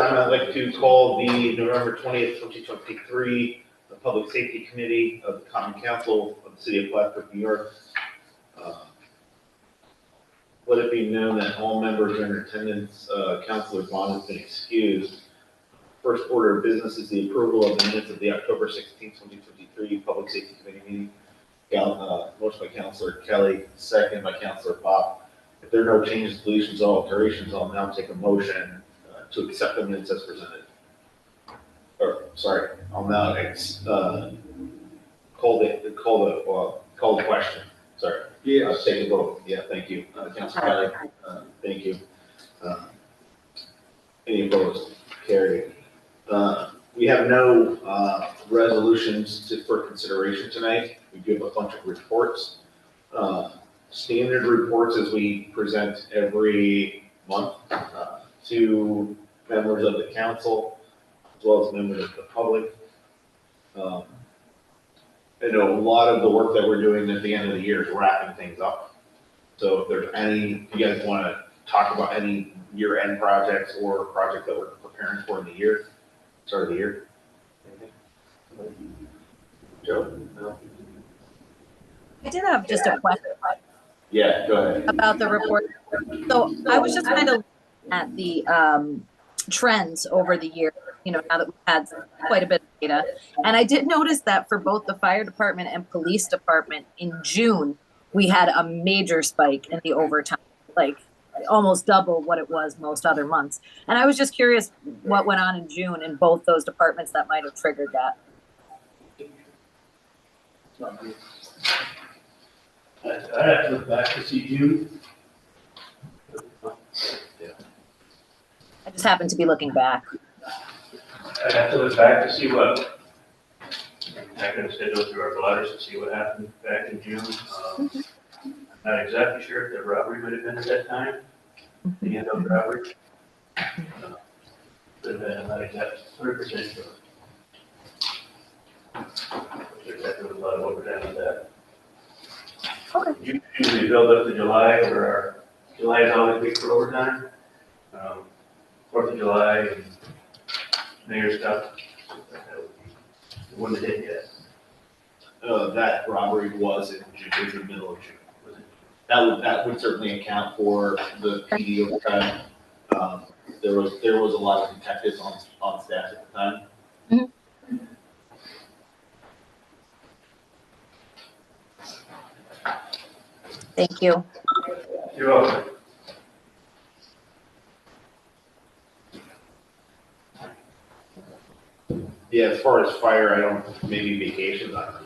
time, I'd like to call the November 20th, 2023, the Public Safety Committee of the Common Council of the City of Plattsburgh, New York. Let it be known that all members are in attendance. Councilor Vaughn has been excused. First order of business is the approval of the minutes of the October 16th, 2023 Public Safety Committee meeting. Motion by Councilor Kelly, second by Councilor Bob. If there are no changes, deletions, or alterations, I'll now take a motion to accept the minutes as presented. I'll now call the question. Sorry. Yes. Take a vote. Yeah, thank you. Councilor Kelly, thank you. Any opposed? Carried. We have no resolutions for consideration tonight. We do have a bunch of reports. Standard reports as we present every month to members of the council as well as members of the public. I know a lot of the work that we're doing at the end of the year is wrapping things up. So if there's any, if you guys want to talk about any year-end projects or projects that we're preparing for in the year, start of the year. Anything? Joe? No? I did have just a question Yeah, go ahead. about the report. So I was just kind of looking at the trends over the year, now that we've had quite a bit of data. And I did notice that for both the fire department and police department in June, we had a major spike in the overtime, like almost double what it was most other months. And I was just curious what went on in June in both those departments that might have triggered that. I'd have to look back to see June. I just happened to be looking back. I'd have to look back to see what, I'm going to schedule through our letters to see what happened back in June. I'm not exactly sure if the robbery would have been at that time, the end of the robbery. But I'm not exactly 100% sure. There was a lot of overtime with that. Okay. Usually build up to July, where our July is always big for overtime. 4th of July and Mayor's stuff. It wouldn't have hit yet. That robbery was in June, it was in the middle of June. That would certainly account for the PD overtime. There was a lot of detectives on staff at the time. Mm-hmm. Thank you. You're welcome. Yeah, as far as fire, maybe vacations, I don't know.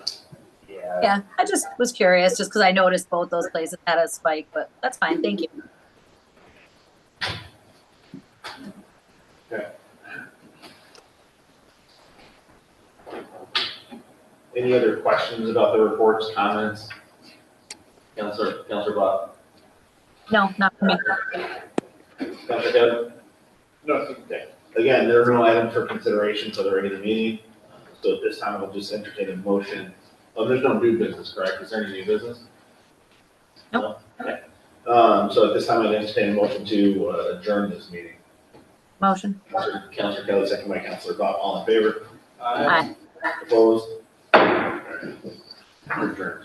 Yeah, I just was curious just because I noticed both those places had a spike, but that's fine. Thank you. Okay. Any other questions about the reports, comments? Councilor Bob? No, not for me. Councilor Kevin? Nothing. Okay. Again, there are no items for consideration for the regular meeting. So at this time, I'll just entertain a motion. Oh, there's no new business, correct? Is there any new business? Nope. No? Okay. So at this time, I'd entertain a motion to adjourn this meeting. Motion. Councilor Kelly, second by Councilor Bob. All in favor? Aye. Opposed? Adjourned.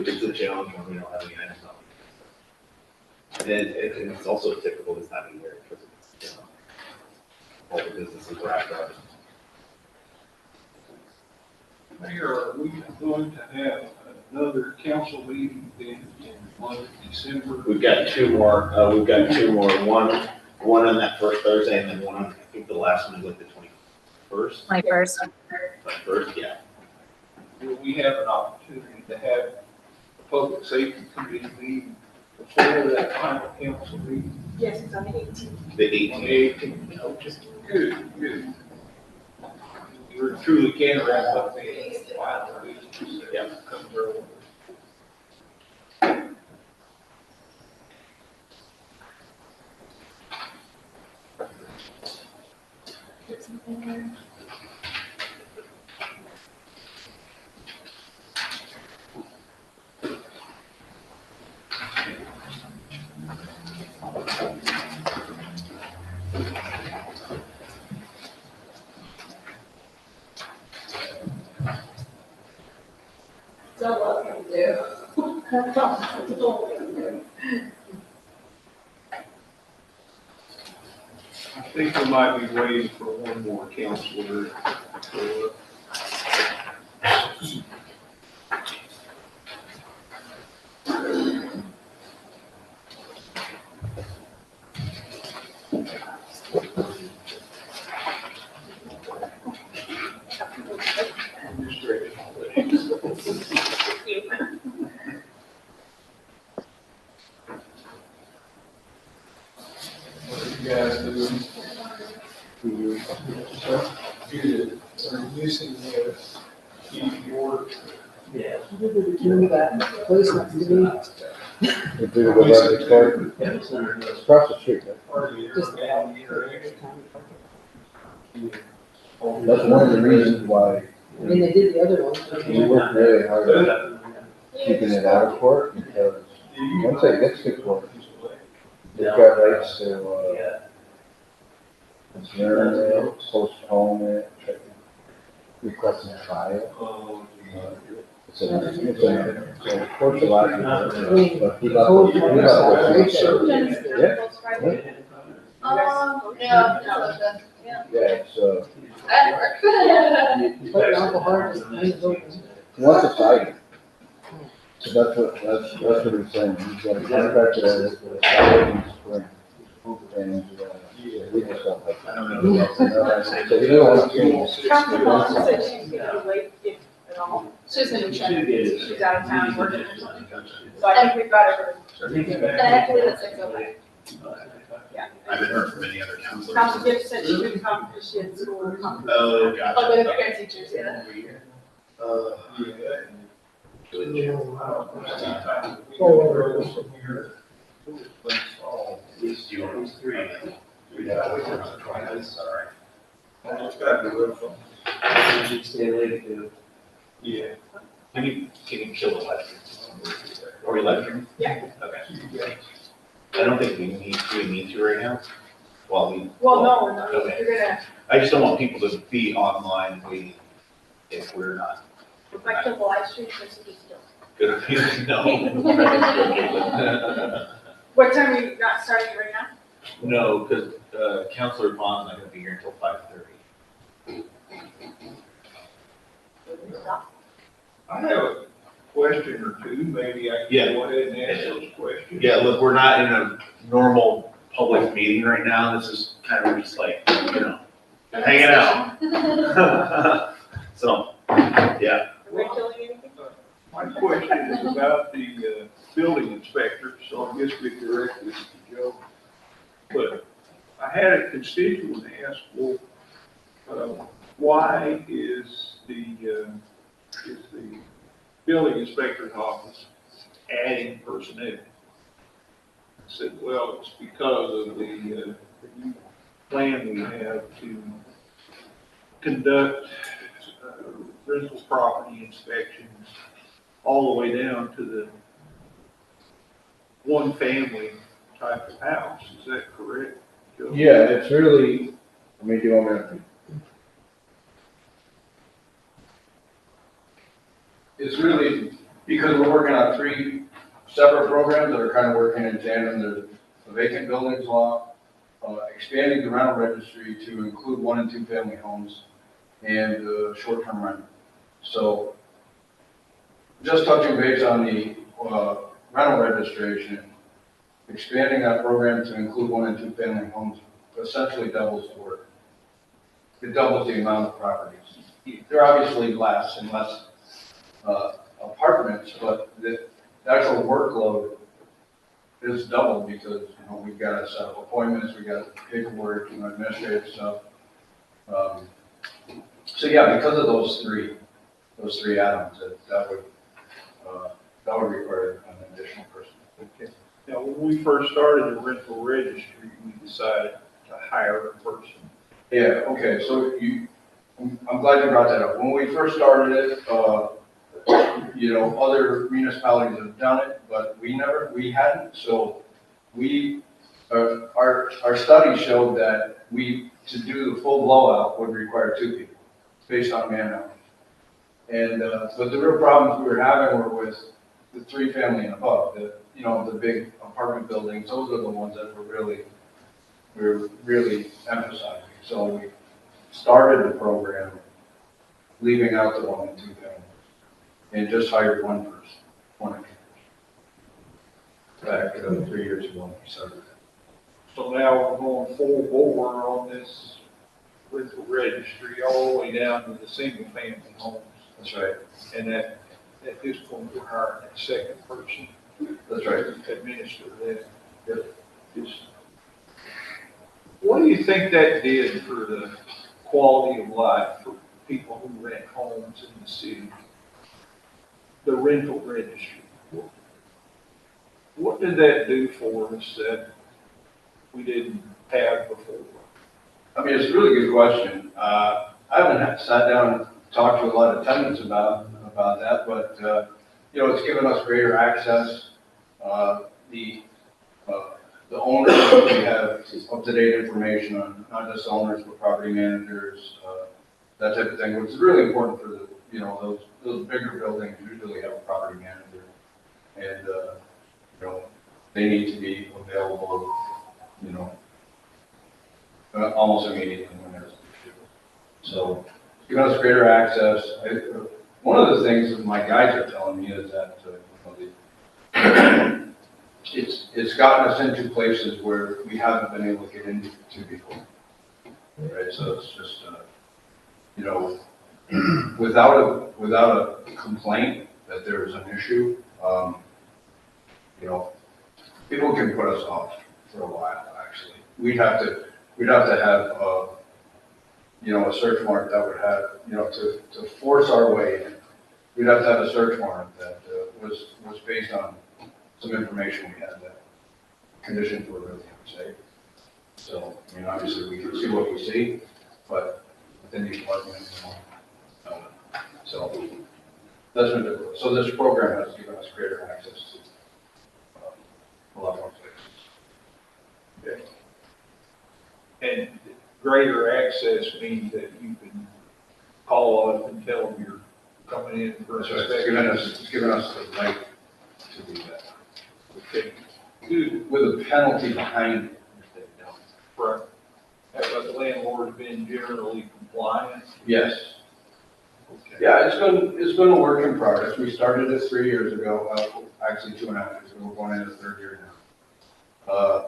It's a challenge when we don't have any items on. And it's also typical this time of year because it's, all the businesses wrapped up. Mayor, are we going to have another council meeting in December? We've got two more. One on that first Thursday, and then one on, I think the last one is like the 21st. 21st. 21st, yeah. Will we have an opportunity to have a public safety committee meeting before that final council meeting? Yes, it's on the 18th. The On 18th. the 18th, okay. Good. You're truly can wrap up the final meeting. Yeah. Comes early. Still love him too. I think we might be waiting for one more counselor. What are you guys doing? Good. Are you using the keyboard? Yeah. Do that, please, not to me, If we go back to start, Yeah, it's under the- across the street, just about. that's one of the reasons why I mean, they did the other one. we work really hard at keeping it out of court, because once it gets to court, they've got rights to, Yeah. adjourn it, postpone it, request a trial. So of course, a lot of people, but he Cold left. water, right, so- Yeah. Yeah, it's, At work. But alcohol is kind of open. he wants a fight. So that's what he's saying, he's got a contract there for a fight in the spring. And, we just don't like that. I don't know. So he don't want to. Council Paul said she's gonna be late if at all. She's gonna be checking. She's out of town working or something. So I think we've got her. And I believe it's 6:05. Yeah. I haven't heard from any other counselors. Council Gibbs said she couldn't come because she had school or something. Oh, gotcha. Oh, the parent teachers, yeah. Stay late too. Yeah. Can you kill the light? Or electric? Yeah. Okay. I don't think we need to right now. While we. Well, no, Okay. you're gonna, I just don't want people to be online waiting if we're not if I kill the live stream, this will be still. gonna be, no. What time are you not starting it right now? No, because Counselor Bond's not gonna be here until 5:30. I have a question or two, maybe I Yeah. can go ahead and ask those questions. Yeah, look, we're not in a normal public meeting right now. This is kind of just like, hanging out. So, yeah. Are we killing anything? My question is about the building inspector, so I guess we direct this to Joe. But I had a constituent ask, well, why is the building inspector's office adding personnel? I said, well, it's because of the new plan we have to conduct rental property inspections all the way down to the one family type of house. Is that correct, Joe? Yeah, it's really, I mean, do you want me to? It's really because we're working on 3 separate programs that are kind of working in tandem. There's the vacant buildings law, expanding the rental registry to include 1 and 2 family homes, and short-term rental. So just touching base on the rental registration, expanding that program to include 1 and 2 family homes essentially doubles the work. It doubles the amount of properties. They're obviously less and less apartments, but the actual workload is doubled because, we've got to set up appointments, we got paperwork, administrative stuff. So yeah, because of those three items, that would require an additional person. Okay. Now, when we first started the rental registry, we decided to hire a person. Yeah, okay, so I'm glad you brought that up. When we first started it, other municipalities have done it, but we hadn't, so our study showed that to do the full blowout would require 2 people, based on man hours. And, but the real problems we were having were with the 3-family and above, the big apartment buildings, those are the ones that we were really emphasizing. So we started the program leaving out the 1 and 2 families and just hired one person, one engineer. Back 3 years ago, we started that. So now we're going full bore on this rental registry all the way down to the single family homes. That's right. And at this point, we're hiring a second person That's right. to administer that. Just- What do you think that did for the quality of life for people who rent homes in the city? The rental registry. What did that do for us that we didn't have before? I mean, it's a really good question. I haven't sat down and talked to a lot of tenants about that, but, it's given us greater access. The owners, we have up-to-date information on not just owners, but property managers, that type of thing, which is really important for those bigger buildings usually have a property manager. And, they need to be available, almost immediately when there's an issue. So, give us greater access. One of the things that my guides are telling me is that, it's gotten us into places where we haven't been able to get into before. Right, so it's just, without a complaint that there is an issue, people can put us off for a while, actually. We'd have to have, a search warrant that would have, to force our way in. We'd have to have a search warrant that was based on some information we had that conditions were really unsafe. So, obviously we can see what we see, but within the apartment, so that's been difficult. So this program has given us greater access to a lot more places. Okay. And greater access means that you can call up and tell them you're coming in for That's a right. It's given us the right to do that. Okay. Good. With a penalty behind it if they don't. Right. Have the landlord been generally compliant? Yes. Okay. Yeah, it's been a work in progress. We started it 3 years ago, actually 2.5 years ago. We're going into the 3rd year now.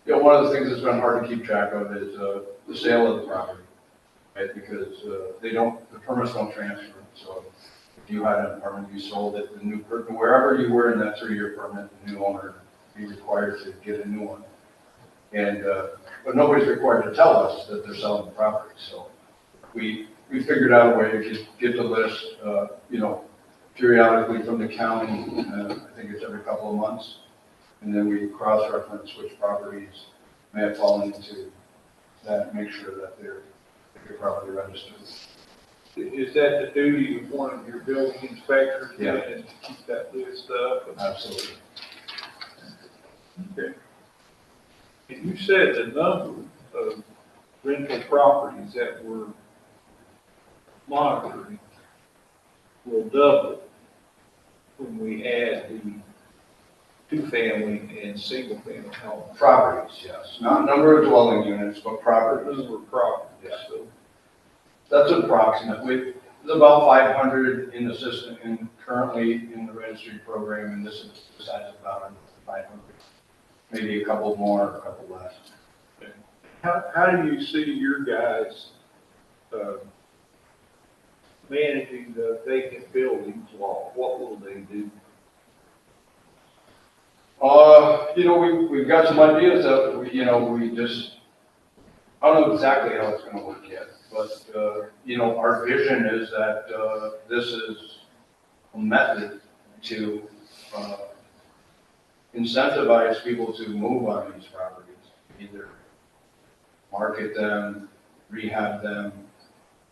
One of the things that's been hard to keep track of is the sale of the property, right? Because the permits don't transfer. So if you had an apartment, you sold it, the new person, wherever you were in that 3-year permit, the new owner be required to get a new one. And but nobody's required to tell us that they're selling the property. So we figured out a way to get the list, periodically from the county. I think it's every couple of months. And then we cross-reference which properties may have fallen into that, make sure that they're properly registered. Is that the duty of one of your building inspectors? Yeah. To keep that list up? Absolutely. Okay. And you said the number of rental properties that we're monitoring will double when we add the 2-family and single-family homes. Properties, yes. Not number of dwelling units, but properties. Number of properties, Yeah. so. That's approximate. There's about 500 in the system, currently in the registry program, and this is about 500. Maybe a couple more, a couple less. How do you see your guys managing the vacant buildings law? What will they do? We've got some ideas that we just, I don't know exactly how it's gonna work yet, but, our vision is that, this is a method to, incentivize people to move on these properties, either market them, rehab them,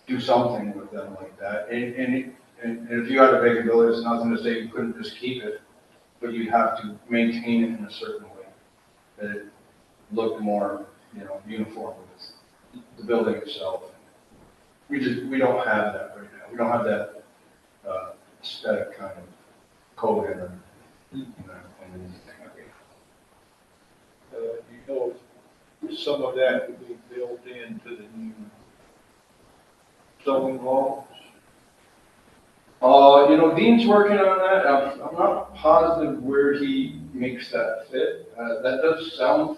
do something with them like that. And if you had a vacant building, it's nothing to say you couldn't just keep it, but you have to maintain it in a certain way, that it looked more, uniform with the building itself. We don't have that right now. We don't have that aesthetic kind of code in them. And anything like that. You know, some of that would be built into the new zoning laws. Dean's working on that. I'm not positive where he makes that fit. That sounds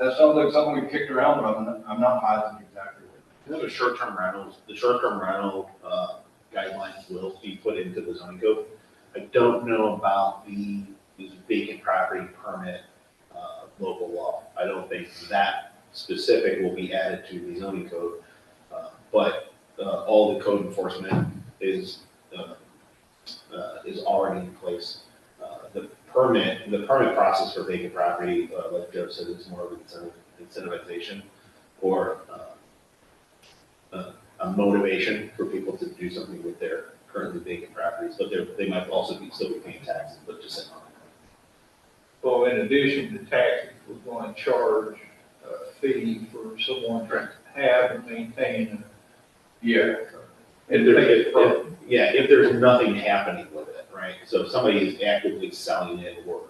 like something we kicked around, but I'm not positive exactly where. The short-term rental guidelines will be put into the zoning code. I don't know about the vacant property permit local law. I don't think that specific will be added to the zoning code. But all the code enforcement is already in place. The permit process for vacant property, like Joe said, is more of an incentivization or a motivation for people to do something with their currently vacant properties, but they might also still be paying taxes, but just sitting on it. Well, in addition to taxes, we're going to charge a fee for someone to have and maintain. Yeah. If there's nothing happening with it, right? So if somebody is actively selling it or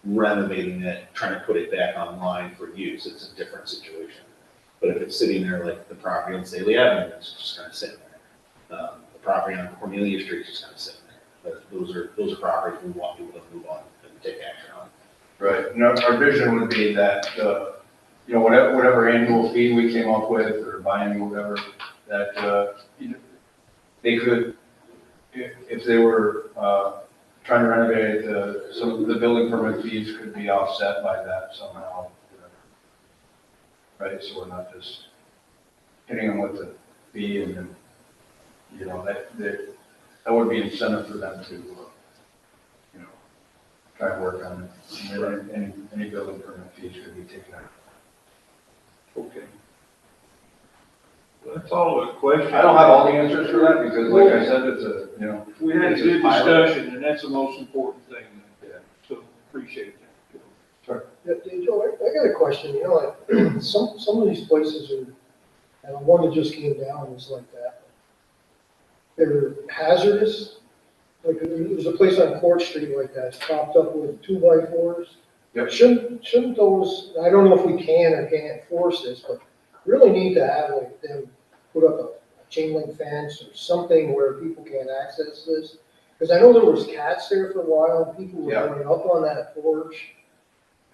renovating it, trying to put it back online for use, it's a different situation. But if it's sitting there like the property on Staley Avenue, it's just kind of sitting there. The property on Cornelia Street is just kind of sitting there. But those are properties we want people to move on and take action on. Right. No, our vision would be that, whatever annual fee we came up with or biannual, whatever, that, they could, if they were, trying to renovate it, some of the building permit fees could be offset by that somehow. Right, so we're not just hitting them with the fee and then, that would be incentive for them to, try and work on it. And any building permit fees could be taken out. Okay. Well, that's all the questions. I don't have all the answers for that because like I said, it's a, We had a it's good pilot. discussion, and that's the most important thing. Yeah. So appreciate that. Yeah, Joe, I got a question, some of these places are, and one that just came down was like that. They're hazardous, like, there's a place on Court Street like that, it's propped up with 2x4s. Yep. Shouldn't those, I don't know if we can or can't enforce this, but really need to have like them put up a chain link fence or something where people can't access this. Because I know there was cats there for a while, and people were Yeah. going up on that porch.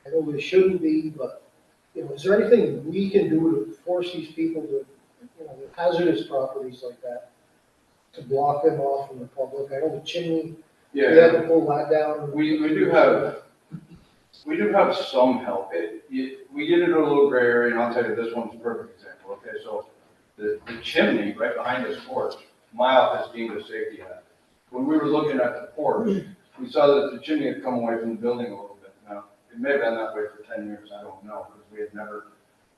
I know they shouldn't be, but, is there anything we can do to force these people to, with hazardous properties like that, to block them off from the public? I know the chimney, we had to pull that down. We do have some help. We get into a little gray area, and I'll tell you, this one's a perfect example. Okay, so the chimney right behind this porch, my office deemed a safety hazard. When we were looking at the porch, we saw that the chimney had come away from the building a little bit. Now, it may have been that way for 10 years, I don't know, because we had never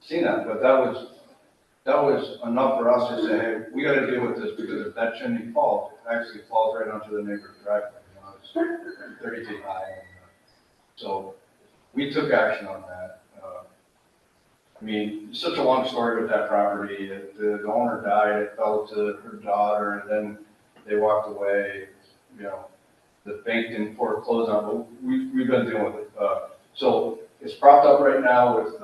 seen that, but that was enough for us to say, hey, we gotta deal with this, because if that chimney falls, it actually falls right onto the neighbor's driveway. It's 30 feet high. So we took action on that. It's such a long story with that property. The owner died, it fell to her daughter, and then they walked away. The bank didn't foreclose on it, but we've been dealing with it. So it's propped up right now with,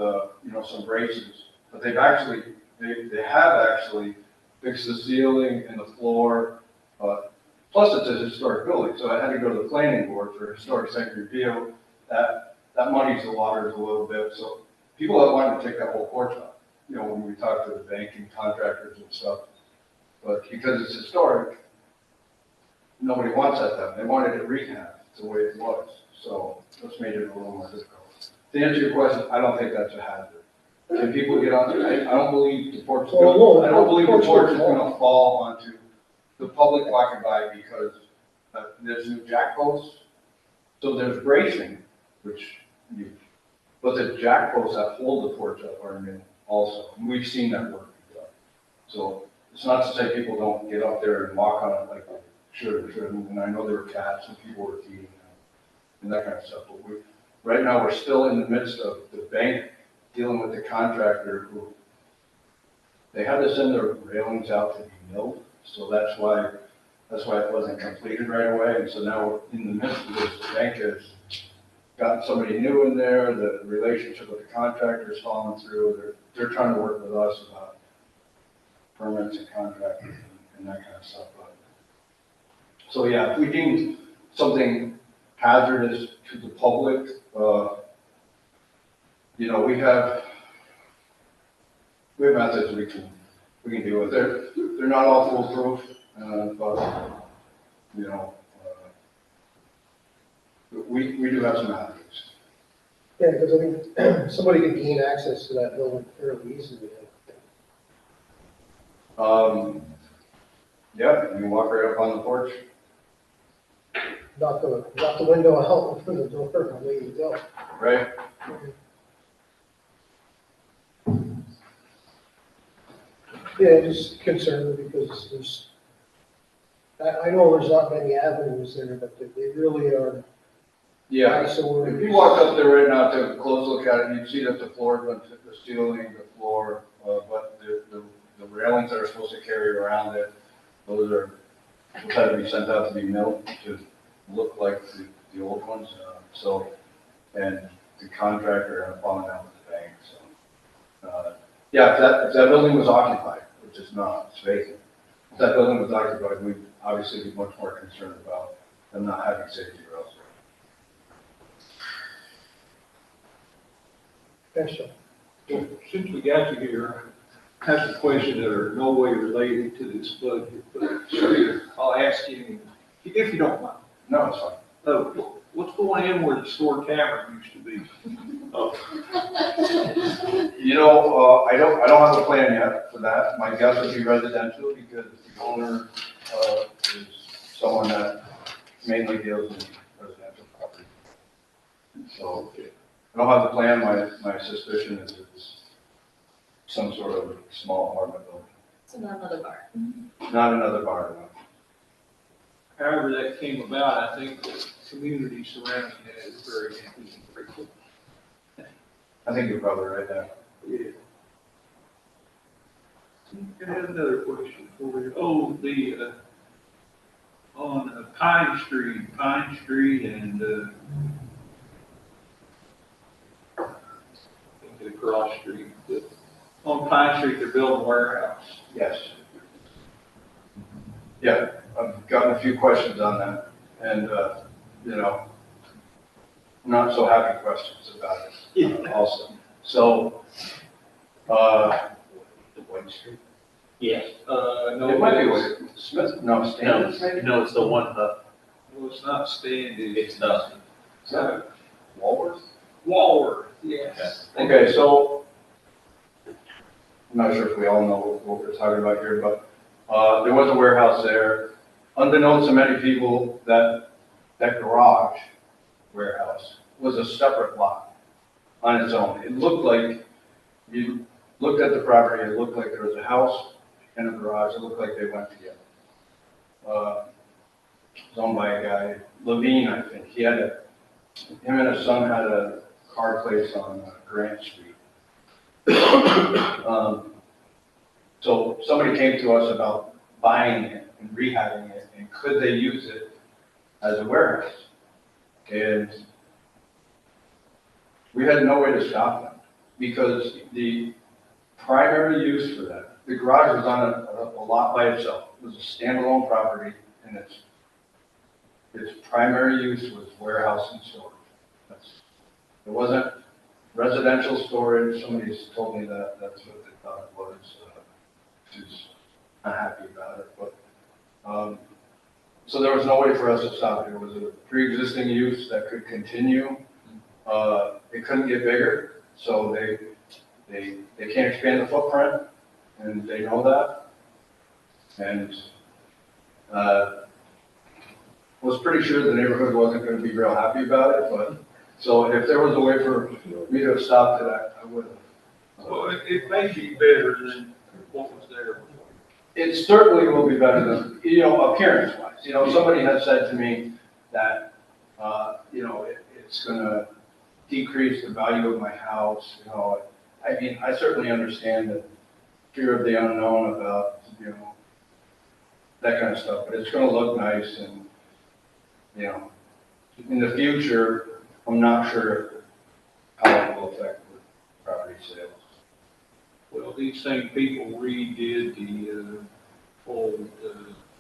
some braces, but they have actually fixed the ceiling and the floor. Plus it's a historic building, so I had to go to the planning board for historic site review. That muddies the waters a little bit, so people have wanted to take that whole porch off, when we talk to the banking contractors and stuff. But because it's historic, nobody wants that done. They wanted it rehabbed the way it was, so that's made it a little more difficult. To answer your question, I don't think that's a hazard. Can people get on there? I don't believe the porch is gonna fall onto the public walking by because there's new jack posts. So there's bracing, but the jack posts that hold the porch up are new also. And we've seen that work. So it's not to say people don't get up there and walk on it like they should or shouldn't. And I know there were cats and people were feeding them and that kind of stuff. But right now we're still in the midst of the bank dealing with the contractor who they had to send their railings out to be milled. So that's why That's why it wasn't completed right away, and so now we're in the midst of this. The bank has gotten somebody new in there, the relationship with the contractor's fallen through, they're trying to work with us about permits and contractors and that kind of stuff. But so yeah, if we deem something hazardous to the public, you know, we have methods we can deal with. They're not all foolproof, but you know, we do have some avenues. Yeah, because I think somebody could gain access to that building fairly easily. Yeah, you can walk right up on the porch. Knock the window out, open the door, and away you go. Right. Yeah, just concerned because I know there's not many avenues there, but they really are Yeah. eyesore. If you walk up there right now, take a close look at it, you'd see that the floor, the ceiling, the floor, but the railings that are supposed to carry around it, those had to be sent out to be milled to look like the old ones. So, and the contractor had fallen out with the bank. So, yeah, if that building was occupied, which is not, it's vacant. If that building was occupied, we'd obviously be much more concerned about them not having safety rails. Thanks, John. Since we got you here, I have some questions that are no way related to this budget, but sure, I'll ask you if you don't mind. No, it's fine. What's going on where the store tavern used to be? You know, I don't have a plan yet for that. My guess would be residential because the owner, is someone that mainly deals in residential property. So I don't have a plan. My suspicion is it's some sort of small apartment building. So not another bar. Not another bar, no. However that came about, I think the community surrounding that is very happy and grateful. I think you're probably right there. Yeah. I had another question for you. Oh, on Pine Street and, the cross street, on Pine Street, they're building a warehouse. Yes. Yeah, I've gotten a few questions on that and, you know, not so happy questions about it also. So, The White Street? Yes. No, it might be it's- Smith, no, Stanley's maybe? No, it's the one, well, it's not Standish. it's the, Walworth? Walworth, yes. Okay, so, I'm not sure if we all know what we're talking about here, but, there was a warehouse there. Unbeknownst to many people, that garage warehouse was a separate lot on its own. It looked like, you looked at the property, it looked like there was a house and a garage. It looked like they went together. It was owned by a guy, Levine, I think. Him and his son had a car place on Grant Street. So somebody came to us about buying it and rehabbing it, and could they use it as a warehouse? And we had no way to stop them, because the primary use for that, the garage was on a lot by itself. It was a standalone property, and its primary use was warehouse and storage. It wasn't residential storage. Somebody's told me that that's what they thought it was. She's not happy about it, but, so there was no way for us to stop it. It was a pre-existing use that could continue. It couldn't get bigger, so they can't expand the footprint, and they know that. And, was pretty sure the neighborhood wasn't gonna be real happy about it, but, so if there was a way for me to have stopped it, I would have. Well, it may be better than what was there before. It certainly will be better than, you know, appearance wise. You know, somebody has said to me that, you know, it's gonna decrease the value of my house, you know. I mean, I certainly understand the fear of the unknown about, you know, that kind of stuff, but it's gonna look nice and, you know, in the future, I'm not sure how it will affect the property sales. Well, these same people redid the, old,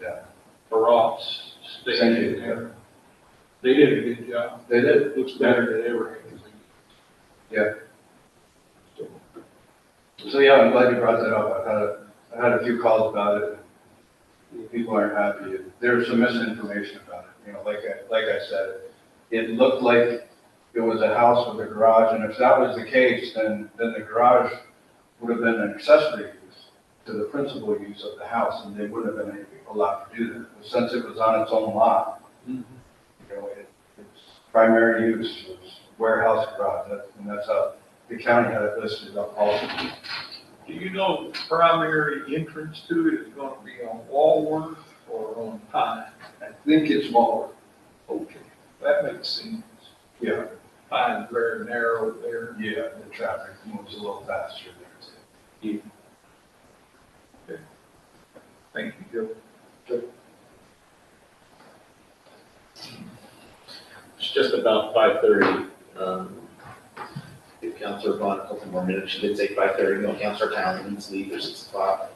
Yeah. Baratz station there. They did a good job. They did. It looks better than ever. So yeah, I'm glad you brought that up. I had a few calls about it. People aren't happy. There's some misinformation about it. You know, like I said, it looked like it was a house with a garage, and if that was the case, then the garage would have been an accessory use to the principal use of the house, and they wouldn't have been allowed to do that. But since it was on its own lot, you know, its primary use was warehouse garage, and that's how the county had it listed up also. Do you know the primary entrance to it is gonna be on Walworth or on Pine? I think it's smaller. Okay, that makes sense. Yeah. Pine's very narrow there. Yeah, the traffic moves a little faster there. Thank you, Joe. It's just about 5:30. Give Counselor Vaughn a couple more minutes. She did say 5:30. No, Counselor Townsend needs to leave for 6 o'clock.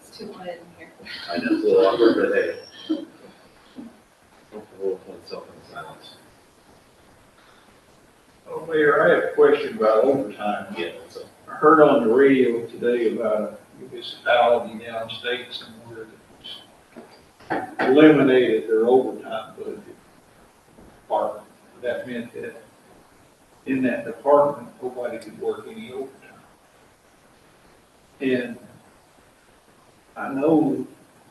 It's too quiet in here. I know it's a little awkward, but hey. Comfortable with oneself in silence. Oh, Mayor, I have a question about overtime. Yeah, so. I heard on the radio today about a municipality downstate somewhere that eliminated their overtime budget department. That meant that in that department, nobody could work any overtime. And I know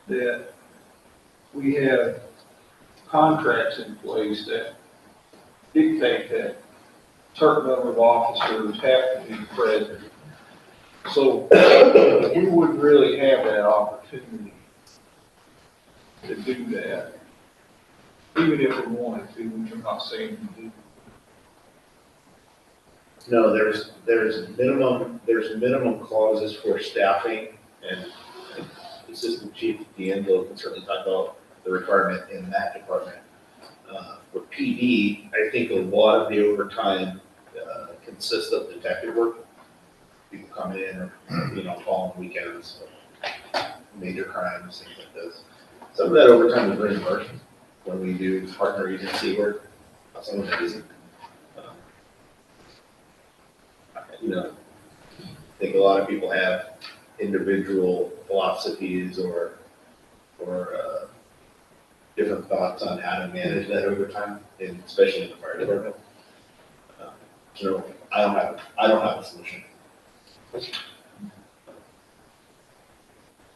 that we have contracts in place that dictate that certain number of officers have to be present. So we wouldn't really have that opportunity to do that, even if we wanted to, which I'm not saying we do. No, there's minimum clauses for staffing, and Assistant Chief D'Angelo can certainly talk about the requirement in that department. For PD, I think a lot of the overtime consists of detective work. People come in, or, call on weekends, major crimes, things like this. Some of that overtime is reimbursed when we do partner agency work. Some of it isn't. I think a lot of people have individual philosophies or different thoughts on how to manage that overtime, and especially in the fire department. I don't have a solution.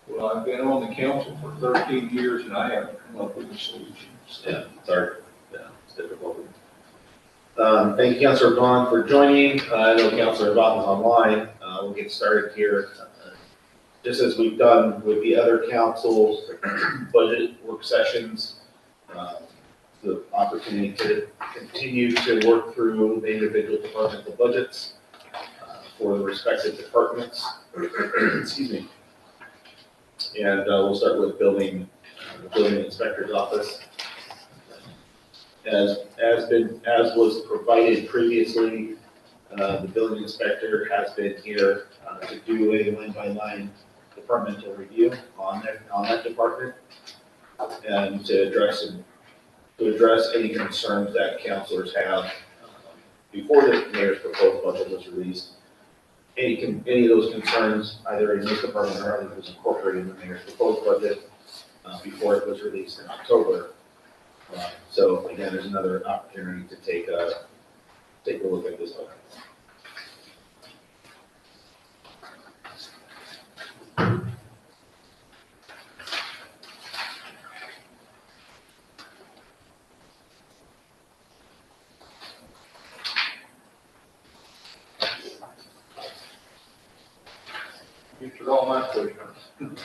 Well, I've been on the council for 13 years and I haven't come up with a solution. So Yeah, it's difficult. Thank you, Councilor Vaughn, for joining. I know Councilor Vaughn is online. We'll get started here. Just as we've done with the other council budget work sessions, the opportunity to continue to work through the individual departmental budgets for the respective departments. Excuse me. And we'll start with the building inspector's office. as was provided previously, the building inspector has been here to do a line-by-line departmental review on that department and to address any concerns that counselors have before the mayor's proposed budget was released. Any of those concerns, either in this department or other, was incorporated in the mayor's proposed budget before it was released in October. So again, there's another opportunity to take a look at this budget. You answered all my questions.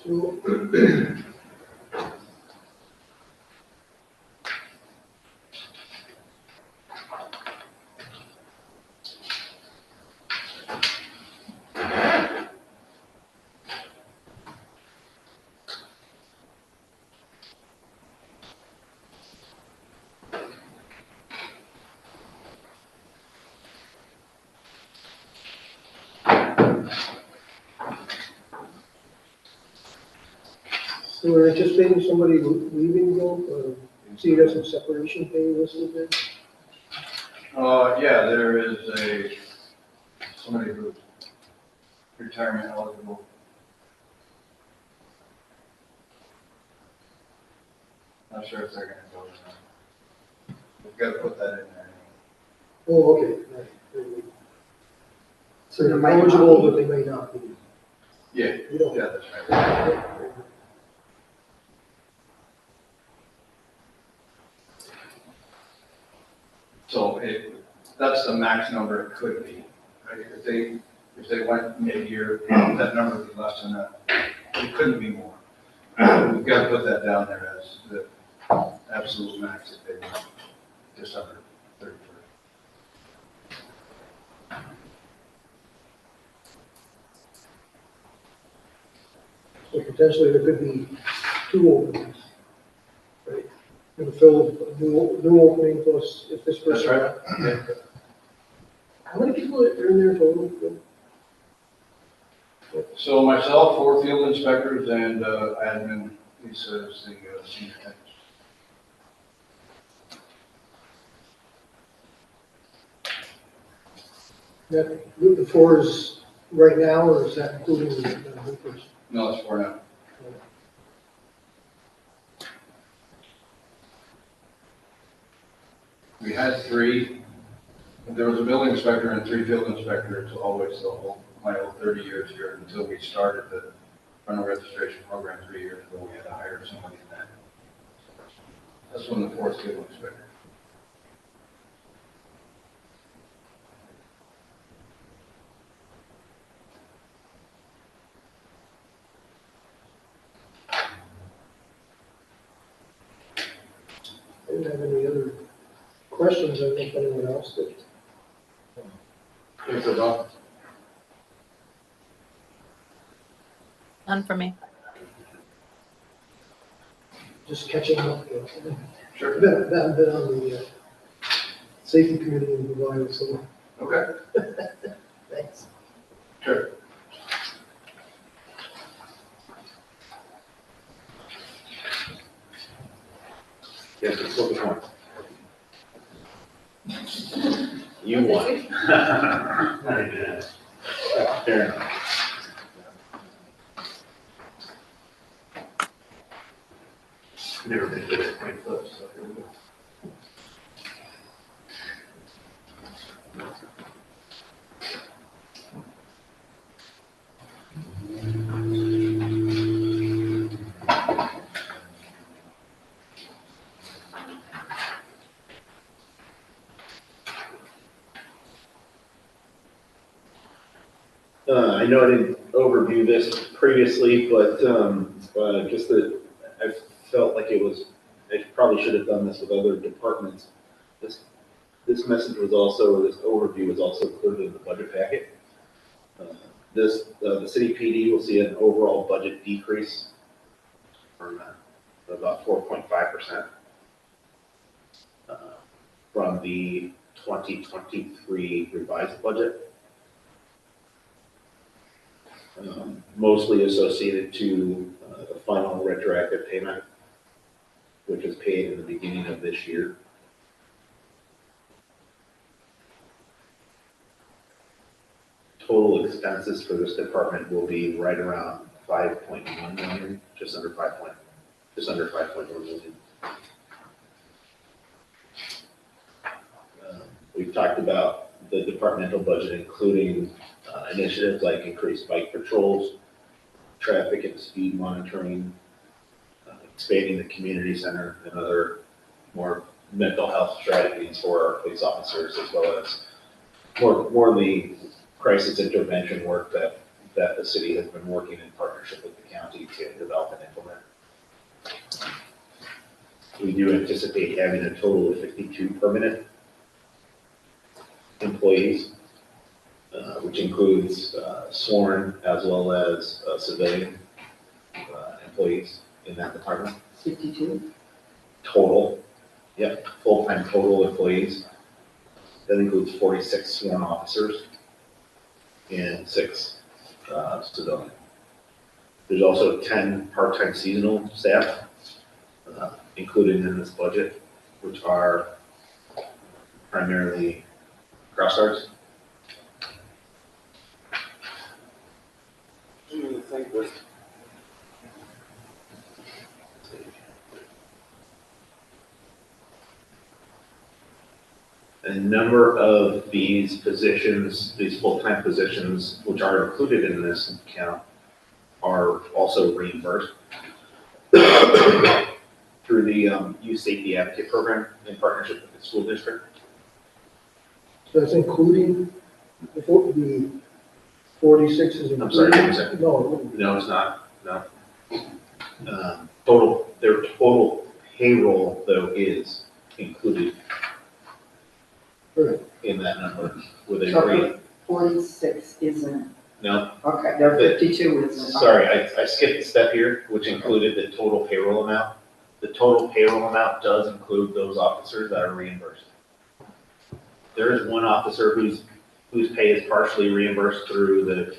So, So we're anticipating somebody leaving, or see you got some separation pay listed there? Yeah, there is somebody who's retirement eligible. Not sure if they're gonna go or not. We've got to put that in there. Oh, okay, right, very good. So they're eligible, but they may not be. Yeah, You don't. yeah, that's right. So that's the max number it could be. Right? If they went mid-year, that number would be less than that. It couldn't be more. We've got to put that down there as the absolute max if they went December 31st. So potentially there could be two openings, right? And fill a new opening plus if this That's person. right. Yeah. How many people are in there total? So myself, 4 field inspectors, and admin, Lisa is the senior technician. That, the 4 is right now, or is that including the new person? No, it's 4 now. We had 3. There was a building inspector and 3 field inspectors always my whole 30 years here until we started the rental registration program 3 years ago. We had to hire somebody in that. That's when the 4th field inspector. I didn't have any other questions, I think anyone else did. Yes, Bob? None for me. Just catching up. Sure. Been on the safety committee in Hawaii, so Okay. thanks. Sure. Yes, it's what we want. You won. Not even that. Fair enough. Never been good at point flips, so here we go. I know I didn't overview this previously, but just that I felt like I probably should have done this with other departments. This This message was also, this overview was also included in the budget packet. The city PD will see an overall budget decrease from about 4.5% from the 2023 revised budget. Mostly associated to the final retroactive payment, which was paid in the beginning of this year. Total expenses for this department will be right around 5.1 million, just under 5.1 million. We've talked about the departmental budget, including initiatives like increased bike patrols, traffic and speed monitoring, expanding the community center, and other more mental health strategies for our police officers, as well as more of the crisis intervention work that the city has been working in partnership with the county to develop and implement. We do anticipate having a total of 52 permanent employees, which includes sworn as well as civilian employees in that department. 52? Total, yep, full-time total employees. That includes 46 sworn officers and 6 civilian. There's also 10 part-time seasonal staff included in this budget, which are primarily cross guards. A number of these positions, these full-time positions, which are included in this account, are also reimbursed through the Youth Safety Advocate Program in partnership with the school district. So that's including the 46 is including? I'm sorry, what was that? No, No, it's not, no. Their total payroll, though, is included right. in that number with a So rate. 46 isn't, No, okay, there 52 isn't. sorry, I skipped a step here, which included the total payroll amount. The total payroll amount does include those officers that are reimbursed. There is one officer whose pay is partially reimbursed through the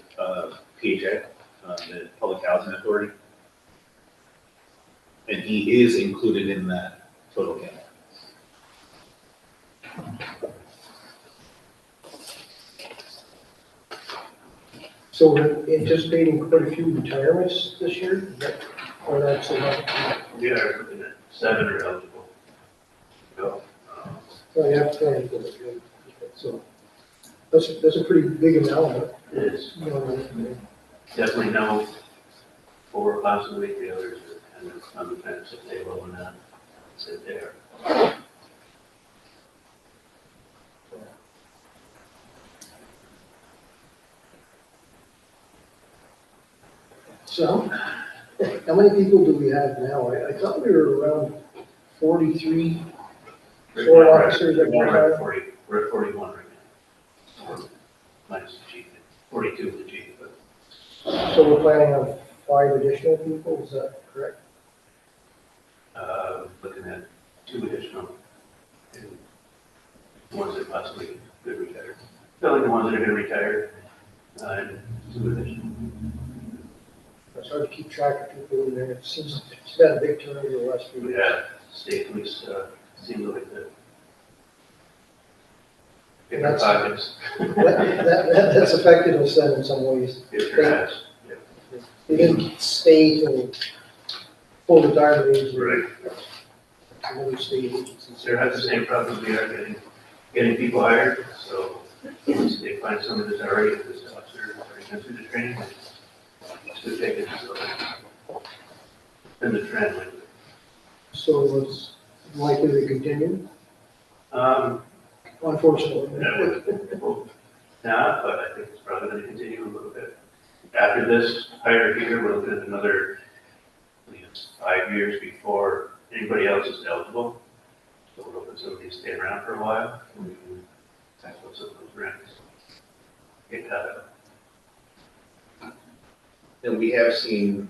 PHA, the Public Housing Authority. And he is included in that total count. So we're anticipating quite a few retirements this year? Is that, or that's enough? We are looking at 7 are eligible. So, Oh, yeah, planning for it, good. So that's a pretty big amount, it is you know, definitely no 4, possibly the others are kind of on the fence if they will or not sit there. So, how many people do we have now? I thought we were around 43. Four officers that We're retired? at 40, we're at 41 right now. Minus the chief, 42 with the chief, but So we're planning on 5 additional people, is that correct? looking at 2 additional. And ones that possibly could retire. Filling the ones that are gonna retire, and 2 additional. It's hard to keep track of people in there. It seems it's been a big turnover the last few We years. have state police, seems like the different That's- pockets. That's affected us then in some ways. It has, yeah. They didn't stay till full retirement age. Right. Another state agencies. They have the same problem we are getting people hired, so once they find someone that's already at this officer, already been through the training, it's good take it, so. Been the trend lately. So it's likely to continue, unfortunately. That would, not, but I think it's probably gonna continue a little bit. After this hire here, we're looking at another, I think it's 5 years before anybody else is eligible. So we're hoping somebody to stay around for a while, and we can tackle some of those rents. Get caught up. And we have seen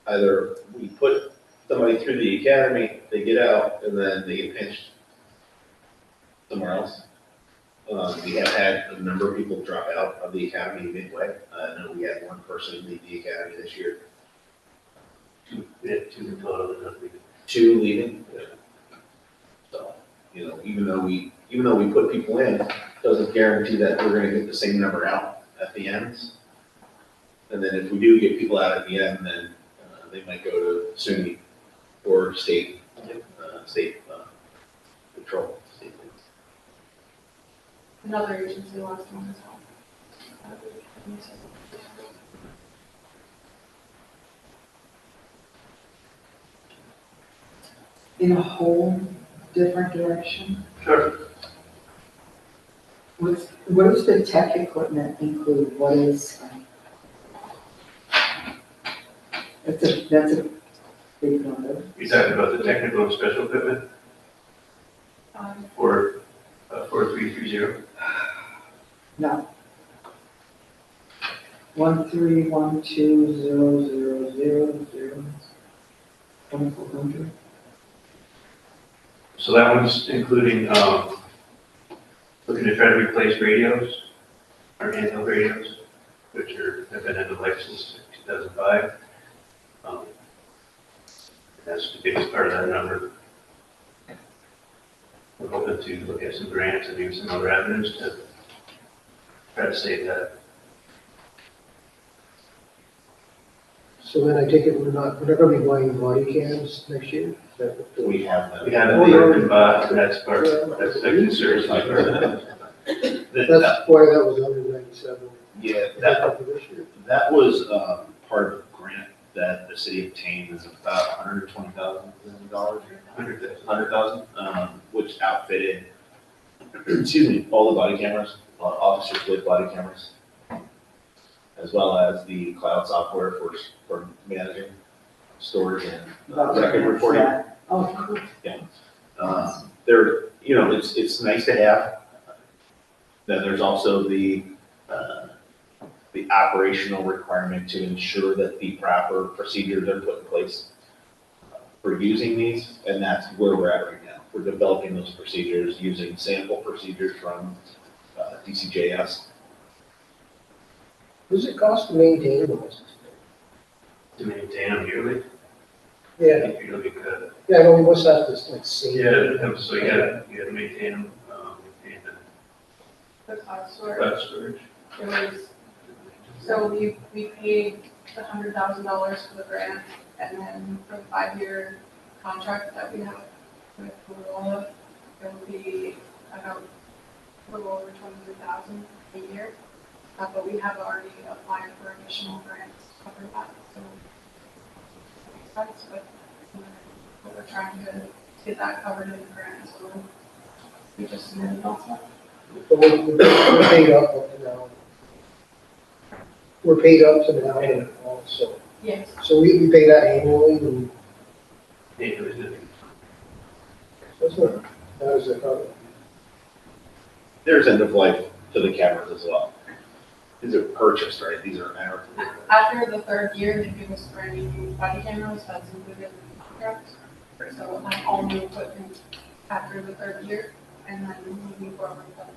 either we put somebody through the academy, they get out, and then they get pinched somewhere else. We have had a number of people drop out of the academy midway. I know we had one person leave the academy this year. We had 2 in total, and nothing. 2 leaving. So, you know, even though we put people in, doesn't guarantee that we're gonna get the same number out at the ends. And then if we do get people out at the end, then they might go to SUNY or state patrol. Another agency lost one as well. In a whole different direction. Sure. What does the tech equipment include? What is? That's a big number. You talking about the technical and special equipment for 4330? No. 1312000 2400. So that one's including, looking to try to replace radios, our handheld radios, which have been end of life since 2005. That's the biggest part of that number. We're hoping to look at some grants and maybe some other avenues to try to save that. So then I take it we're not gonna be buying body cams next year? Is that what We have them. We have a been bought, that's part, that's actually seriously part of that. That's why that was 197. Yeah, Is that for this year? that was part of a grant that the city obtained, is about $120,000, which outfitted, excuse me, all the body cameras, officers with body cameras, as well as the cloud software for managing storage and record reporting. Oh, cool. There, you know, it's nice to have. Then there's also the operational requirement to ensure that the proper procedures are put in place for using these, and that's where we're at right now. We're developing those procedures using sample procedures from DCJS. What does it cost to maintain those? To maintain them yearly, I Yeah, think you're looking at, yeah, I know we must have to like see. so you gotta maintain them, maintain The cloud storage. cloud storage. It was, so we paid $100,000 for the grant, and then for the 5-year contract that we have with Motorola, it would be about a little over $23,000 a year. But we have already applied for additional grants to cover that, so it makes sense, but we're trying to get that covered in the grant, so we just submitted also. But we're paid up now. We're paid up to now and also. Yes. So we pay that annually and that's not, that is a cover. There's end of life to the cameras as well. These are purchased, right? These are our. After the 3rd year, they give us brand new body cameras, that's included in the contract. So like all new equipment after the 3rd year, and then moving forward, then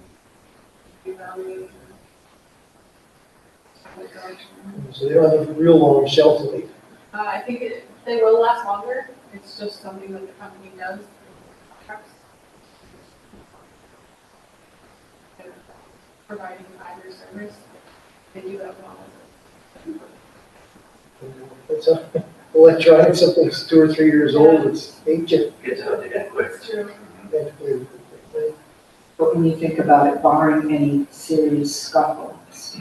evaluate. So they don't have a real long shelf life. I think they will last longer, it's just something that the company does. Contracts. They're providing either service, they do that well. It's electronics, something that's 2 or 3 years old, it's ancient. Gets outdated quick. It's true. But when you think about it, barring any serious scuffles,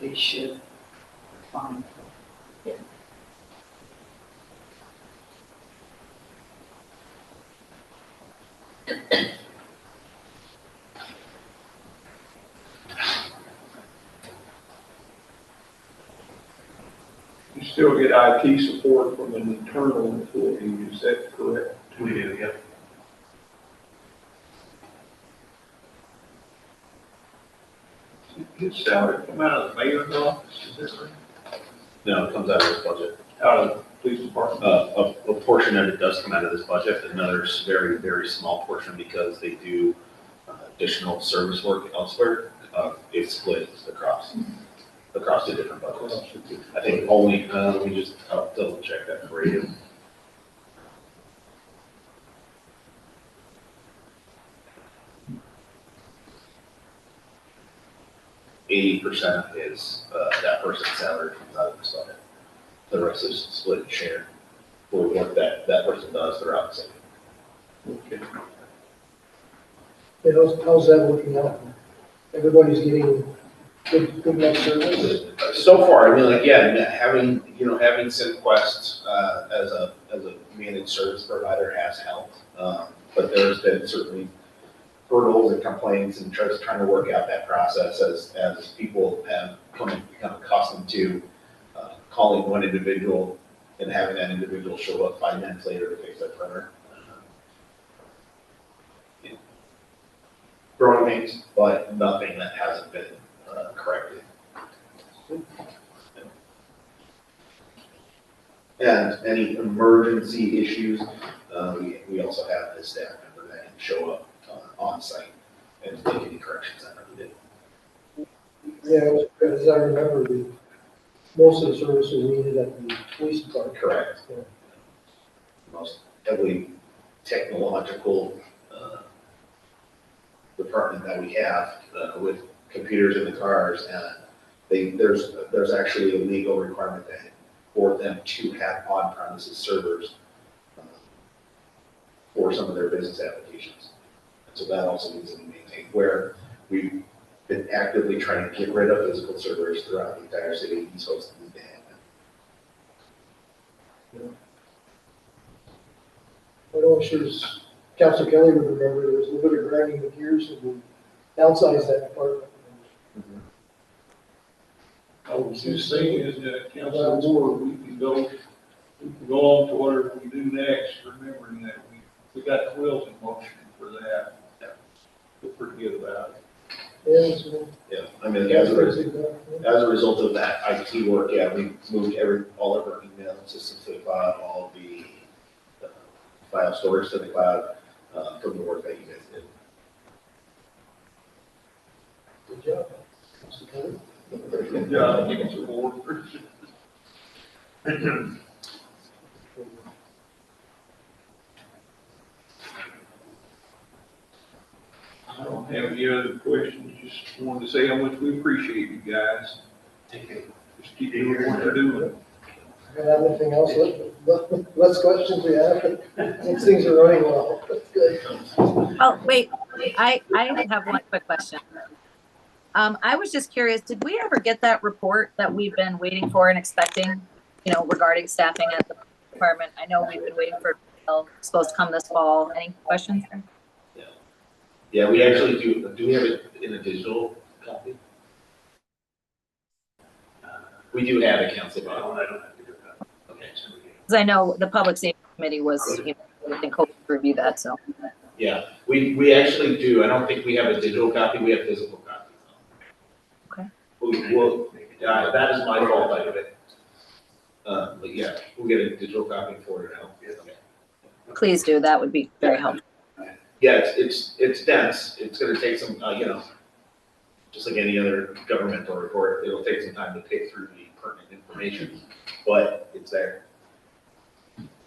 they should find. You still get IT support from an internal employee, is that correct? We do, yep. His salary come out of the mayor's office, is that right? No, it comes out of this budget. Out of the police department? A portion of it does come out of this budget, another very, very small portion because they do additional service work elsewhere. It's split across the different budgets. I think only, let me just, I'll double check that for you. %80 is, that person's salary comes out of this budget. The rest is split and shared for what that person does throughout the city. Okay. You know, how's that working out? Everybody's getting good enough service? So far, I mean, like, yeah, having SimQuest as a managed service provider has helped. But there's been certainly hurdles and complaints and just trying to work out that process as people have become accustomed to calling one individual and having that individual show up 5 minutes later to fix their printer. Growing pains, but nothing that hasn't been corrected. And any emergency issues, we also have a staff member that can show up on site and make any corrections that are needed. Yeah, as I remember, most of the services needed at the police department. Correct. Yeah. Most heavily technological department that we have with computers in the cars, and there's actually a legal requirement that for them to have on-premises servers for some of their business applications. And so that also needs to be maintained, where we've been actively trying to get rid of physical servers throughout the entire city. These folks need to have them. I know I'm sure Councilor Kelly would remember, there was a little bit of grinding the gears and we downsized that department. I was just saying is that Council Moore, we can go on to whatever we do next, remembering that we got the wheels in motion for that. Feel pretty good about it. Yeah, so. Yeah, I mean, as a result of that IT work, yeah, we moved all of our email systems to the cloud, all of the file storage to the cloud, from the work that you guys did. Good job. Councilor Kelly. Good job, Council Moore. I don't have any other questions, just wanted to say how much we appreciate you guys. Just keep doing what you're doing. I don't have anything else, less questions we have, these things are running well, that's good. Oh, wait, I have one quick question. I was just curious, did we ever get that report that we've been waiting for and expecting, regarding staffing at the department? I know we've been waiting for it, it's supposed to come this fall. Any questions? Yeah, we actually do we have it in a digital copy? We do have it, Council Bob. I don't have to do that. Okay. Because I know the Public Safety Committee was, I think, hoping to review that, so. Yeah, we actually do. I don't think we have a digital copy, we have physical copies. Okay. That is my fault, I did it. But yeah, we'll get a digital copy for it now. Okay. Please do, that would be very helpful. Yeah, it's dense. It's gonna take some, just like any other governmental report, it'll take some time to pick through the pertinent information, but it's there.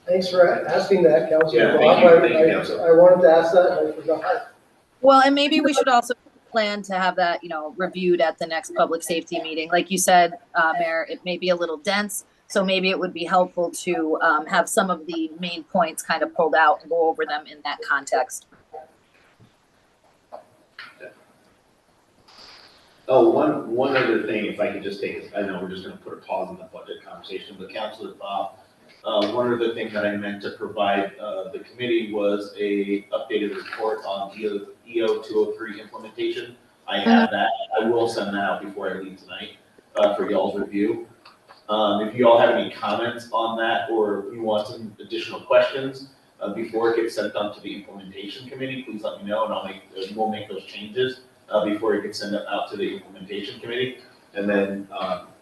Thanks for asking that, Councilor Yeah, Bob. thank you, Councilor. I wanted to ask that, and I forgot. Well, and maybe we should also plan to have that, reviewed at the next public safety meeting. Like you said, Mayor, it may be a little dense, so maybe it would be helpful to have some of the main points kind of pulled out and go over them in that context. Oh, one other thing, if I could just take, I know we're just gonna put a pause in the budget conversation, but Councilor Bob, one other thing that I meant to provide, the committee was a updated report on EO 203 implementation. I have that. I will send that out before I leave tonight, for y'all's review. If you all have any comments on that, or you want some additional questions, before it gets sent on to the implementation committee, please let me know and we'll make those changes. before he could send it out to the implementation committee. And then,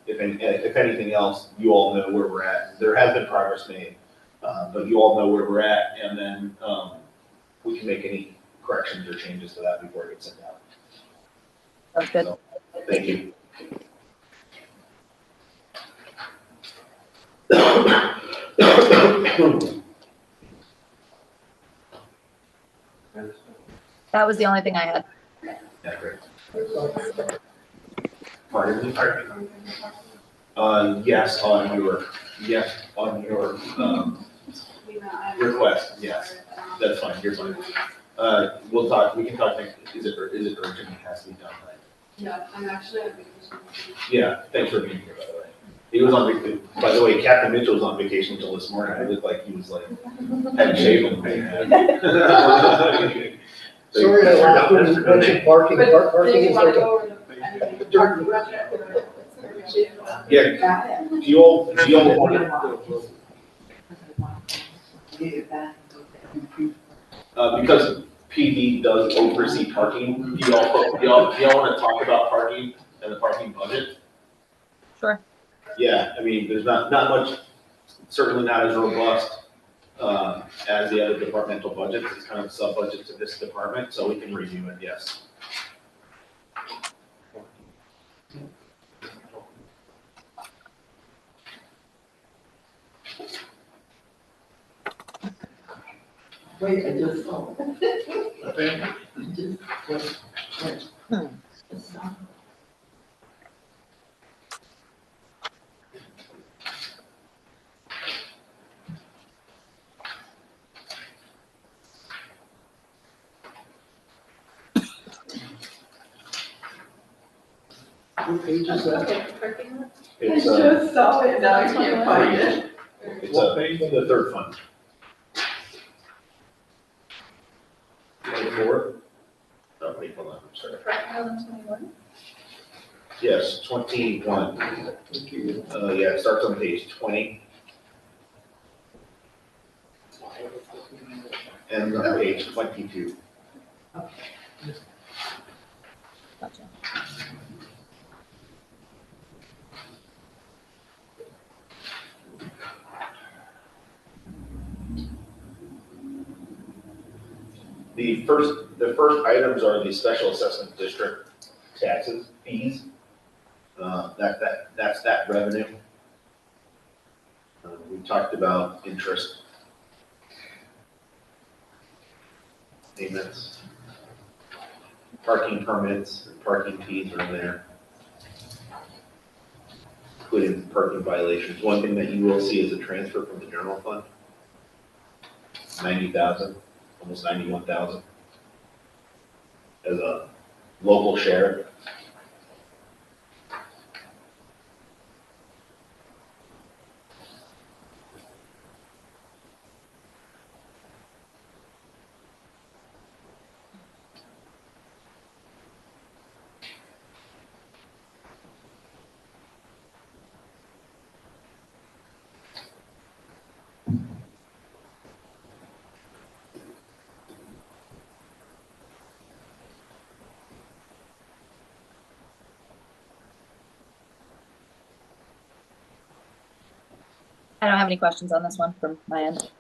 if anything else, you all know where we're at. There has been progress made, but you all know where we're at, and then, we can make any corrections or changes to that before it gets sent out. Sounds good. So, thank you. That was the only thing I had. Yeah, great. Uh, Pardon me? Yes, on your, request, yes. That's fine, you're fine. We'll talk, we can talk next, is it urgent? It has to be done, right? Yeah, I'm actually on vacation. Yeah, thanks for being here, by the way. He was on vacation, by the way, Captain Mitchell was on vacation until this morning. It looked like he was like, hadn't shaved in Sorry, I couldn't mention parking, But parking did you is want like to a. go over the, anything, parking budget or? Yeah, Got it. do you all want Get it back. because PD does oversee parking, do y'all want to talk about parking and the parking budget? Sure. Yeah, I mean, there's not much, certainly not as robust as the other departmental budgets. It's kind of sub-budget to this department, so we can review it, yes. Wait, I just saw. Just what? What page is that? It's, just saw it, now I can't find it. it's the third fund. 24? Oh, wait, hold on, I'm sorry. Yes, 21. Yeah, it starts on page 20. And on page 22. Gotcha. The first items are the special assessment district taxes, fees. That's that revenue. We talked about interest payments, parking permits, and parking fees are in there, including parking violations. One thing that you will see is a transfer from the general fund, 90,000, almost 91,000, as a local share. I don't have any questions on this one from my end.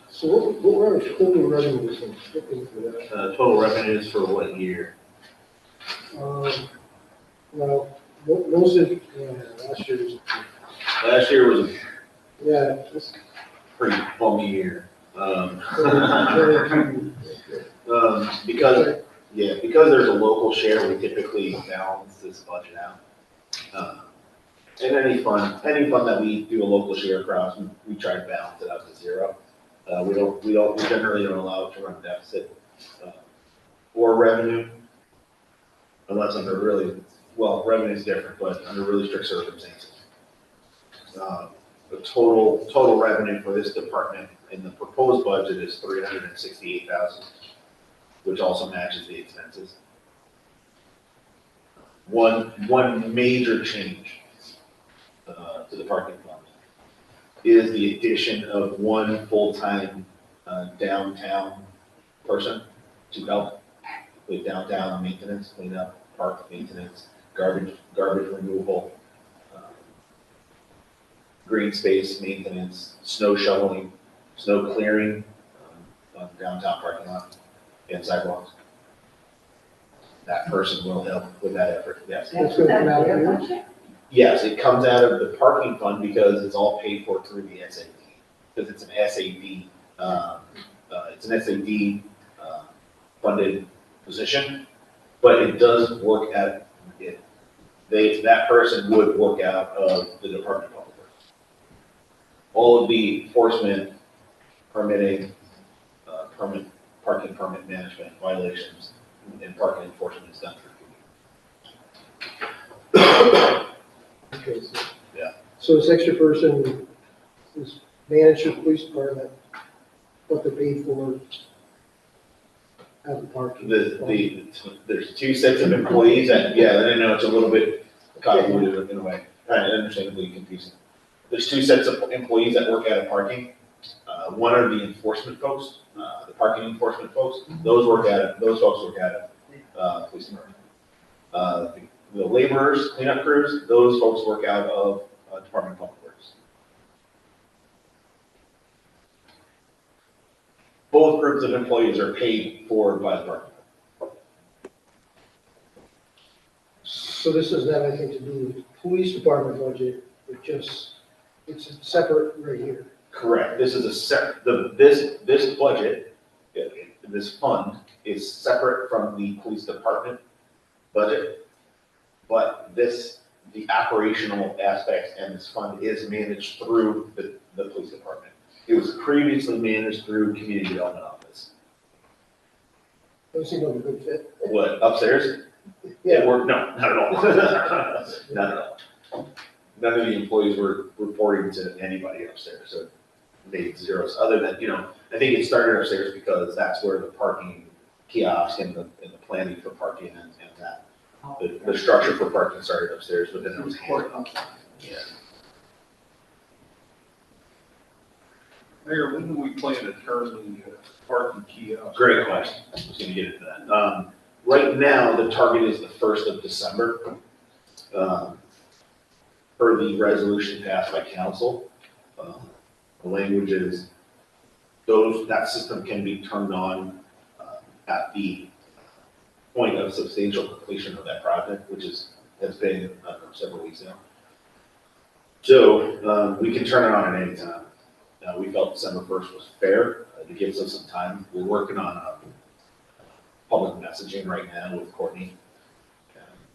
So what were our total revenues and looking for that? Total revenues for what year? Well, what was it, last year's, Last year was a yeah, it's pretty bummy year. 22. Because there's a local share, we typically balance this budget out. And any fund that we do a local share across, we try to balance it out to zero. We generally don't allow it to run deficit, or revenue. Unless under really, well, revenue is different, but under really strict circumstances. The total revenue for this department in the proposed budget is $368,000, which also matches the expenses. One major change to the parking fund is the addition of one full-time downtown person to help with downtown maintenance, cleanup, park maintenance, garbage removal, green space maintenance, snow shoveling, snow clearing on downtown parking lot and sidewalks. That person will help with that effort, yes. That's gonna come out of here? Yes, it comes out of the parking fund because it's all paid for through the SAD. Because it's an SAD, funded position, but it does work at, that person would work out of the Department of Public Works. All of the enforcement, permitting, parking permit management violations, and parking enforcement is done through. Okay, so. Yeah. So this extra person is manage the police department, what they're paid for at the parking. There's two sets of employees, and yeah, I know it's a little bit convoluted in a way, understandably confusing. There's two sets of employees that work out of parking. One are the enforcement folks, the parking enforcement folks. Those folks work out of police department. The laborers, cleanup crews, those folks work out of Department of Public Works. Both groups of employees are paid for by the department. So this doesn't have anything to do with the police department budget, it's separate right here. Correct. This is this budget, this fund is separate from the police department budget. But the operational aspects and this fund is managed through the police department. It was previously managed through Community Development Office. Doesn't seem like a good fit. What, upstairs? Yeah, No, not at all. Not at all. None of the employees were reporting to anybody upstairs, so it made zeros, other than, I think it started upstairs because that's where the parking kiosk and the planning for parking and that. The structure for parking started upstairs, but then it was handed up. Yeah. Mayor, when do we plan to turn the parking kiosk? Great question. I was gonna get into that. Right now, the target is the 1st of December. Per the resolution passed by council. The language is that system can be turned on at the point of substantial completion of that project, which has been several weeks now. So we can turn it on at any time. We felt December 1st was fair. It gives us some time. We're working on public messaging right now with Courtney,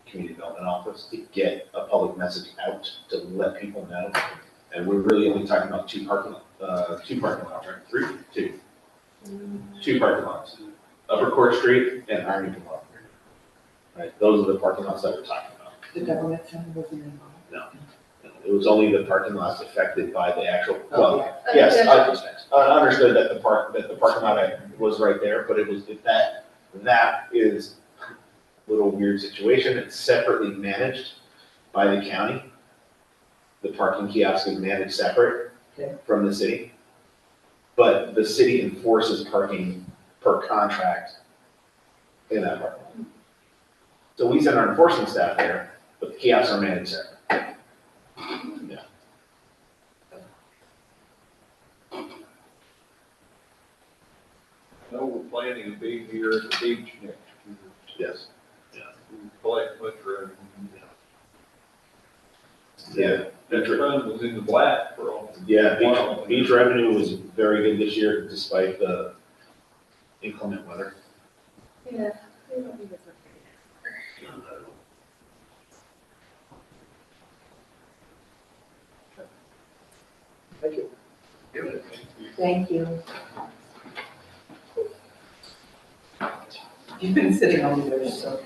Community Development Office, to get a public message out to let people know. And we're really only talking about two parking lots, right? Two parking lots. Upper Court Street and Arlington Park. Right, those are the parking lots that we're talking about. The government center wasn't involved. No, it was only the parking lots affected by the actual, well, yes, I understood that the parking lot was right there, but it was, that is a little weird situation. It's separately managed by the county. The parking kiosk is managed separate from the city. But the city enforces parking per contract in that parking lot. So we send our enforcement staff there, but the kiosks are managed separate. Yeah. I know we're planning a big year at the beach next year. Yes. We collect much revenue. Yeah. That fund was in the black for all. Yeah, beach revenue was very good this year despite the inclement weather. Yeah. thank you. Thank you. You've been sitting on there, so.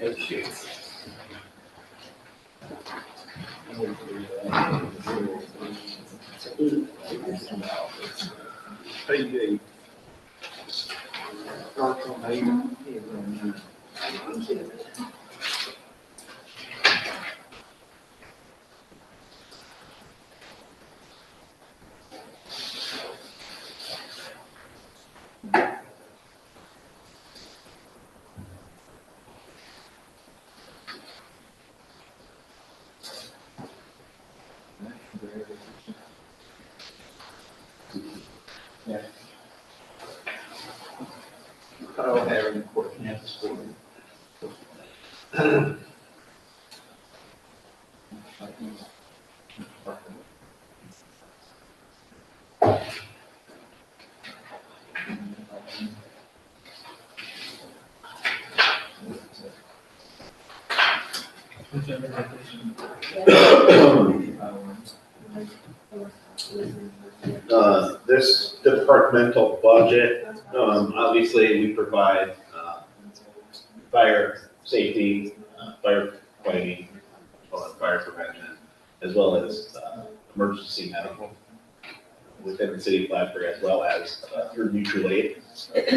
Page 8. Starts on 8. I don't have any questions for you. This departmental budget, obviously we provide, fire safety, firefighting, fire prevention, as well as, emergency medical within the city of Plattsburgh, as well as, through mutual aid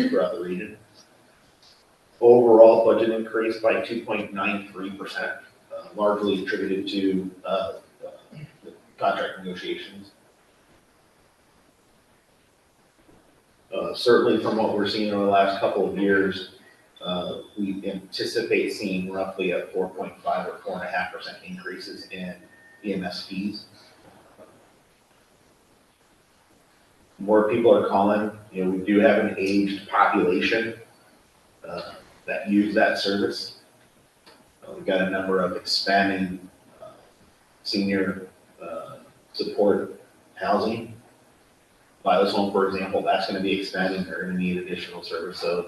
throughout the region. Overall budget increased by 2.93%, largely attributed to, the contract negotiations. Certainly from what we're seeing over the last couple of years, we anticipate seeing roughly a 4.5 or 4.5% increases in EMS fees. More people are calling, we do have an aged population that use that service. We've got a number of expanding senior support housing. Violet's Home, for example, that's going to be expanding. They're going to need additional service. So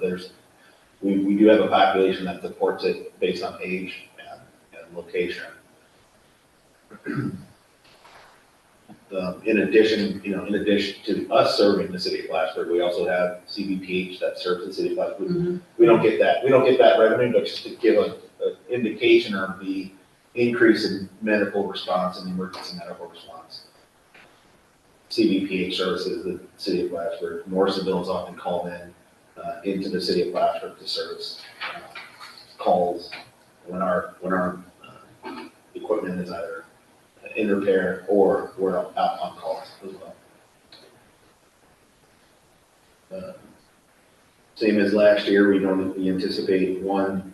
we do have a population that supports it based on age and location. In addition to us serving the city of Plattsburgh, we also have CBPH that serves the city of Plattsburgh. Mm-hmm. We don't get that revenue, but just to give an indication of the increase in medical response and emergency medical response. CBPH services the city of Plattsburgh. Morrisville is often called into the city of Plattsburgh to service calls when our equipment is either in repair or we're out on calls as well. Same as last year, we anticipate one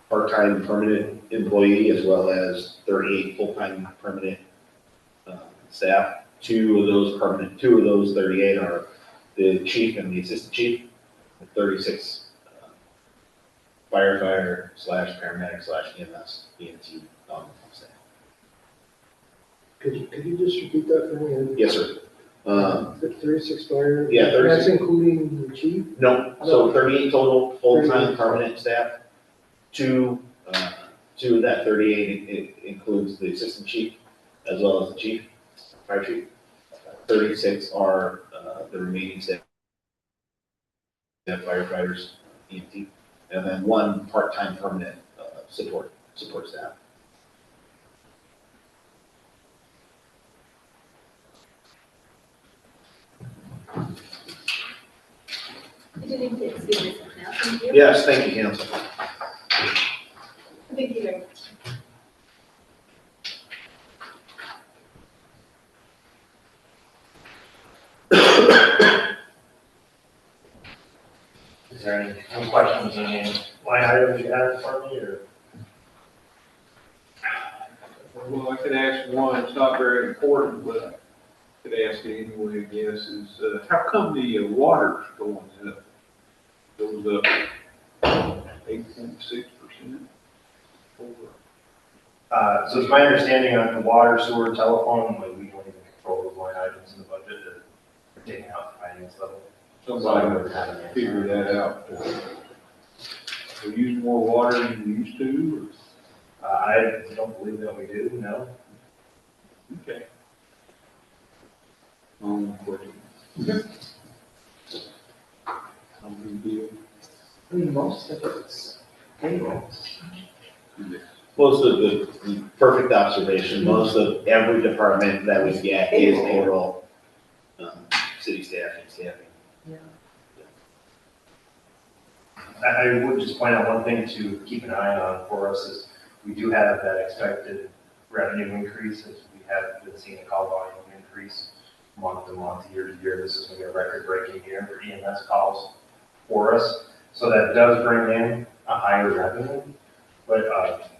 part-time permanent employee as well as 38 full-time permanent staff. Two of those 38 are the chief and the assistant chief, 36 firefighter / paramedic / EMS, EMT staff. Could you just repeat that for me? Yes, sir. 36 fire? Yeah, 36. That's including the chief? No, so 38 total full-time permanent staff. Two of that 38 it includes the assistant chief as well as the chief, fire chief. 36 are the remaining staff, firefighters, EMT, and then one part-time permanent support staff. Did you need to excuse yourself now? Thank you. Yes, thank you, Council. Thank you very much. Is there any questions, any line items you have for me, or? Well, I could ask one, it's not very important, but I could ask it anyway, I guess, is, how come the water's going up? Goes up 8.6%? So it's my understanding on the water, sewer, telephone, like we don't even control those line items in the budget, they're taken out at the finance level. Somebody would figure that out. We use more water than we used to, I don't believe that we do, no. or? Okay. Question. No big deal. I mean, most of it's payroll. Most of the perfect observation, most of every department that we get is payroll. city staffing. I would just point out one thing to keep an eye on for us is we do have that expected revenue increase as we have been seeing a call volume increase month to month, year to year. This is going to be a record-breaking year for EMS calls for us. So that does bring in a higher revenue, but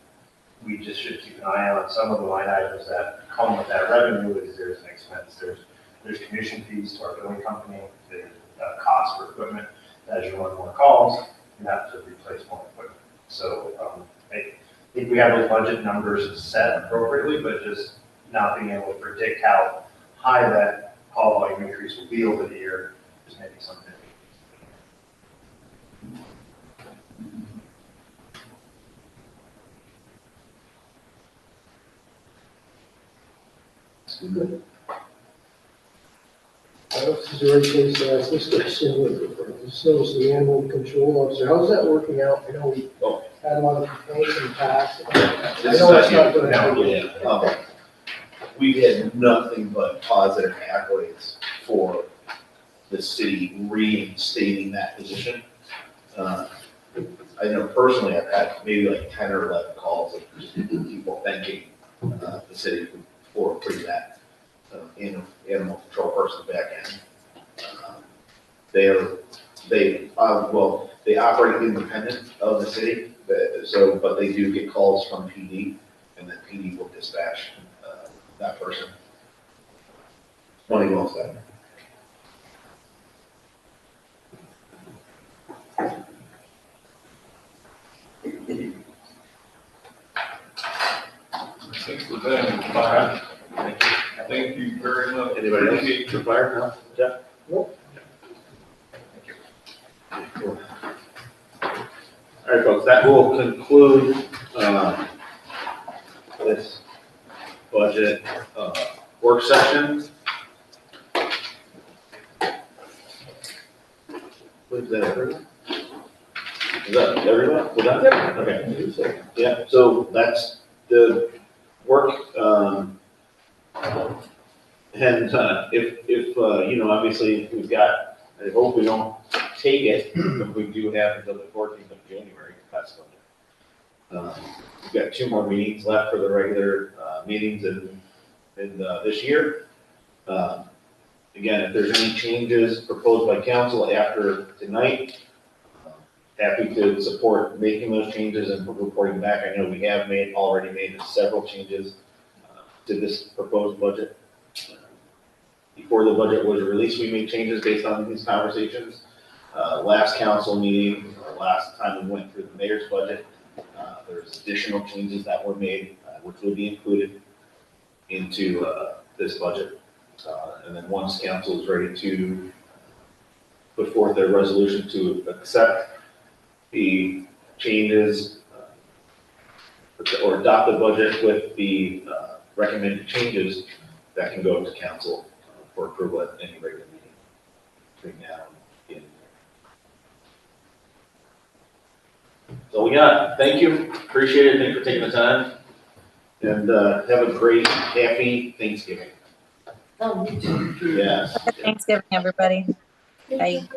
we just should keep an eye on some of the line items that come with that revenue. Is there's an expense, there's commission fees to our billing company, there's cost for equipment. As you run more calls, you have to replace more equipment. So I think we have those budget numbers set appropriately, but just not being able to predict how high that call volume increase will be over the year is maybe something. Good. This is the right place to ask this question. So is the animal control officer, how's that working out? I know we had a lot of complaints in the past. I know it's not gonna happen. We've had nothing but positive accolades for the city reinstating that position. I know personally, I've had maybe like 10 or 11 calls of just people thanking the city for putting that animal control person back in. They operate independent of the city, but they do get calls from PD, and then PD will dispatch that person. Money well spent. Thanks for that, Bob. Thank you very much. Anybody else? Appreciate For fire? No? Jeff? Nope. Cool. All right, folks, that will conclude this budget work session. Was that everyone? Is that everyone? Was that? Okay. Yeah, so that's the work. And obviously we've got, I hope we don't take it, but we do have until the 14th of January to pass budget. We've got 2 more meetings left for the regular meetings in this year. Again, if there's any changes proposed by council after tonight, happy to support making those changes and reporting back. I know we have already made several changes to this proposed budget. Before the budget was released, we made changes based on these conversations. Last council meeting, last time we went through the mayor's budget, there's additional changes that were made, which will be included into this budget. And then once council is ready to put forth their resolution to accept the changes or adopt the budget with the recommended changes, that can go to council for approval at any regular meeting between now and So we got, thank you, appreciate it, thanks for taking the time, and have a great, happy Thanksgiving. Oh, you too. Yes. Thanksgiving, everybody. Bye.